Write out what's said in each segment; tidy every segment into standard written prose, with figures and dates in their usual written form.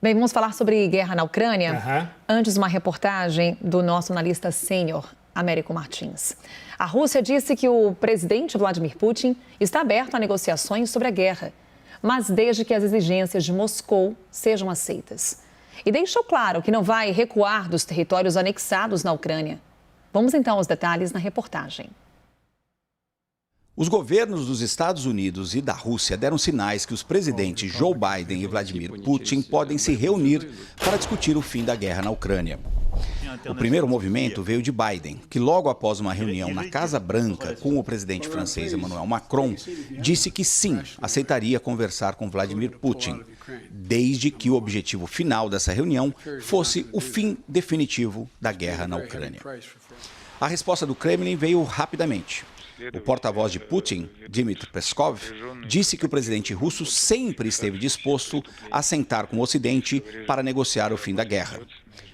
Bem, vamos falar sobre guerra na Ucrânia. Antes, uma reportagem do nosso analista sênior, Américo Martins. A Rússia disse que o presidente Vladimir Putin está aberto a negociações sobre a guerra, mas desde que as exigências de Moscou sejam aceitas. E deixou claro que não vai recuar dos territórios anexados na Ucrânia. Vamos então aos detalhes na reportagem. Os governos dos Estados Unidos e da Rússia deram sinais que os presidentes Joe Biden e Vladimir Putin podem se reunir para discutir o fim da guerra na Ucrânia. O primeiro movimento veio de Biden, que logo após uma reunião na Casa Branca com o presidente francês Emmanuel Macron, disse que sim, aceitaria conversar com Vladimir Putin, desde que o objetivo final dessa reunião fosse o fim definitivo da guerra na Ucrânia. A resposta do Kremlin veio rapidamente. O porta-voz de Putin, Dmitry Peskov, disse que o presidente russo sempre esteve disposto a sentar com o Ocidente para negociar o fim da guerra.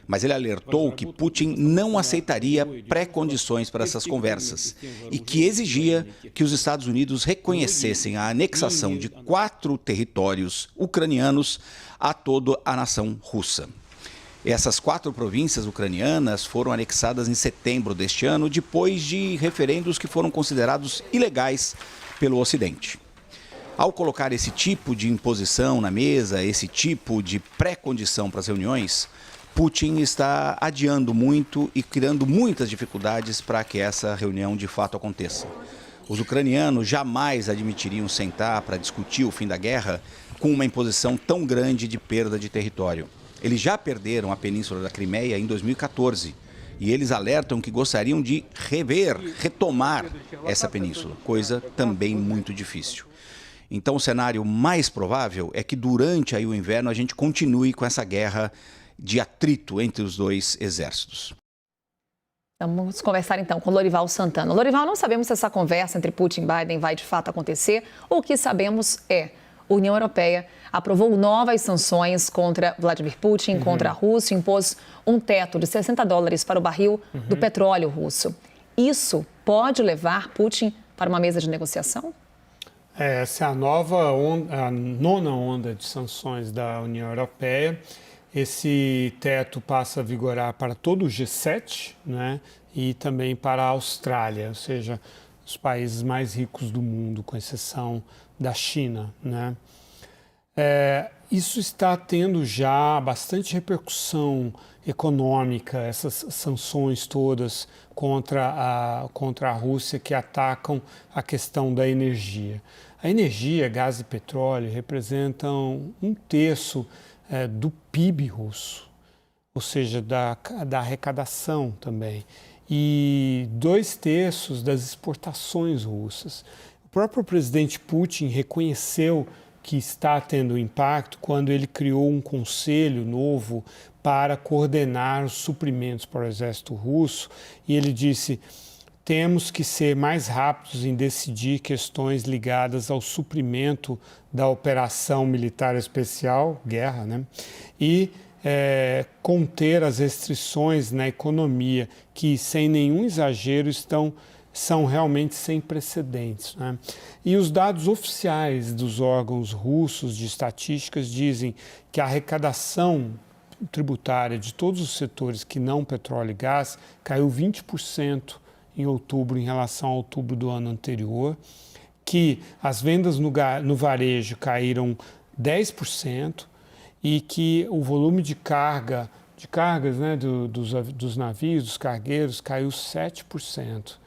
Mas ele alertou que Putin não aceitaria pré-condições para essas conversas e que exigia que os Estados Unidos reconhecessem a anexação de 4 territórios ucranianos a toda a nação russa. Essas 4 províncias ucranianas foram anexadas em setembro deste ano, depois de referendos que foram considerados ilegais pelo Ocidente. Ao colocar esse tipo de imposição na mesa, esse tipo de pré-condição para as reuniões, Putin está adiando muito e criando muitas dificuldades para que essa reunião de fato aconteça. Os ucranianos jamais admitiriam sentar para discutir o fim da guerra com uma imposição tão grande de perda de território. Eles já perderam a Península da Crimeia em 2014 e eles alertam que gostariam de retomar essa península, coisa também muito difícil. Então o cenário mais provável é que durante o inverno a gente continue com essa guerra de atrito entre os dois exércitos. Vamos conversar então com Lorival Santana. Lorival, não sabemos se essa conversa entre Putin e Biden vai de fato acontecer. O que sabemos é a União Europeia aprovou novas sanções contra Vladimir Putin, contra a Rússia, impôs um teto de $60 para o barril do petróleo russo. Isso pode levar Putin para uma mesa de negociação? Essa é a nona onda de sanções da União Europeia. Esse teto passa a vigorar para todo o G7, né, e também para a Austrália, ou seja, os países mais ricos do mundo, com exceção da China, né? Isso está tendo já bastante repercussão econômica, essas sanções todas contra a Rússia que atacam a questão da energia. A energia, gás e petróleo representam 1/3 do PIB russo, ou seja, da arrecadação também, e 2/3 das exportações russas. O próprio presidente Putin reconheceu que está tendo impacto quando ele criou um conselho novo para coordenar os suprimentos para o exército russo, e ele disse: temos que ser mais rápidos em decidir questões ligadas ao suprimento da operação militar especial, guerra, né? E conter as restrições na economia, que, sem nenhum exagero, são realmente sem precedentes, né? E os dados oficiais dos órgãos russos de estatísticas dizem que a arrecadação tributária de todos os setores que não petróleo e gás caiu 20% em outubro em relação a outubro do ano anterior, que as vendas no varejo caíram 10% e que o volume de cargas, né, dos navios, dos cargueiros, caiu 7%.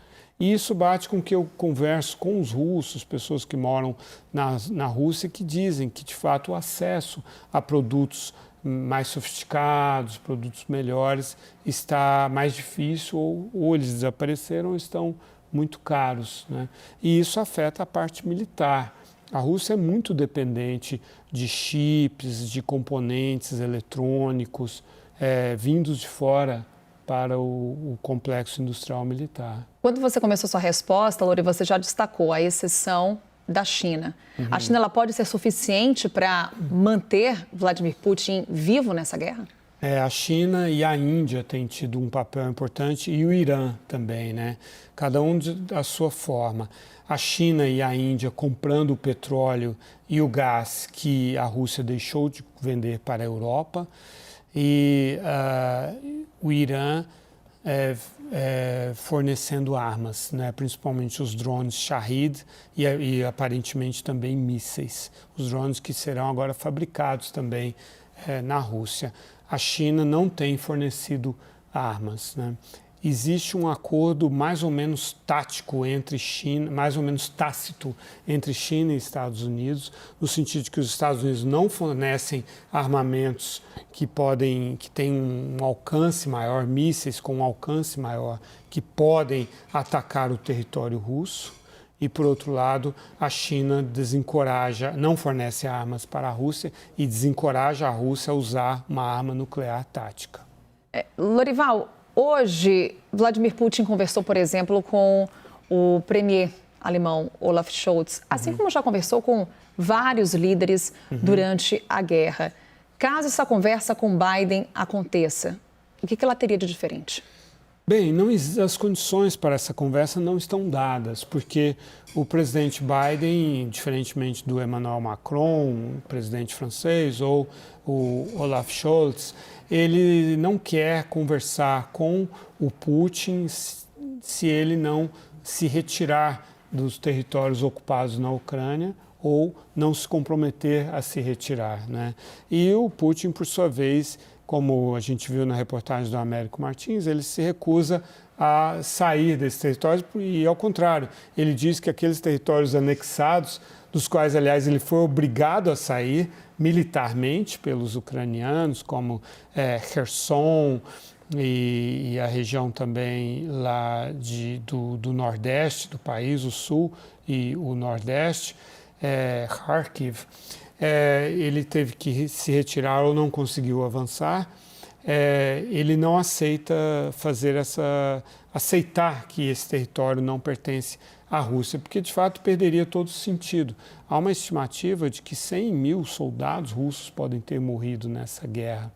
E isso bate com o que eu converso com os russos, pessoas que moram na Rússia, que dizem que, de fato, o acesso a produtos mais sofisticados, produtos melhores, está mais difícil, ou eles desapareceram ou estão muito caros, né? E isso afeta a parte militar. A Rússia é muito dependente de chips, de componentes eletrônicos vindos de fora para o complexo industrial militar. Quando você começou sua resposta, Lori, você já destacou a exceção da China. A China ela pode ser suficiente para manter Vladimir Putin vivo nessa guerra? A China e a Índia têm tido um papel importante e o Irã também, né? Cada um da sua forma. A China e a Índia comprando o petróleo e o gás que a Rússia deixou de vender para a Europa e o Irã fornecendo armas, né? Principalmente os drones Shahed e aparentemente também mísseis. Os drones que serão agora fabricados também na Rússia. A China não tem fornecido armas, né? Existe um acordo mais ou menos tático entre China, mais ou menos tácito entre China e Estados Unidos, no sentido de que os Estados Unidos não fornecem armamentos que têm um alcance maior, mísseis com um alcance maior, que podem atacar o território russo. E, por outro lado, a China não fornece armas para a Rússia e desencoraja a Rússia a usar uma arma nuclear tática. Lorival, hoje, Vladimir Putin conversou, por exemplo, com o premier alemão Olaf Scholz, assim como já conversou com vários líderes durante a guerra. Caso essa conversa com Biden aconteça, o que ela teria de diferente? Bem, as condições para essa conversa não estão dadas, porque o presidente Biden, diferentemente do Emmanuel Macron, o presidente francês, ou o Olaf Scholz, ele não quer conversar com o Putin se ele não se retirar dos territórios ocupados na Ucrânia ou não se comprometer a se retirar, né? E o Putin, por sua vez, como a gente viu na reportagem do Américo Martins, ele se recusa a sair desses territórios e, ao contrário, ele diz que aqueles territórios anexados, dos quais, aliás, ele foi obrigado a sair militarmente pelos ucranianos, como Kherson e a região também lá do nordeste do país, o sul e o nordeste, Kharkiv. Ele teve que se retirar ou não conseguiu avançar. Ele não aceita aceitar que esse território não pertence à Rússia, porque de fato perderia todo o sentido. Há uma estimativa de que 100 mil soldados russos podem ter morrido nessa guerra.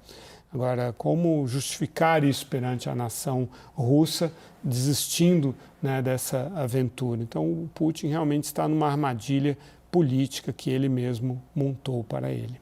Agora, como justificar isso perante a nação russa, desistindo, né, dessa aventura? Então, o Putin realmente está numa armadilha política que ele mesmo montou para ele.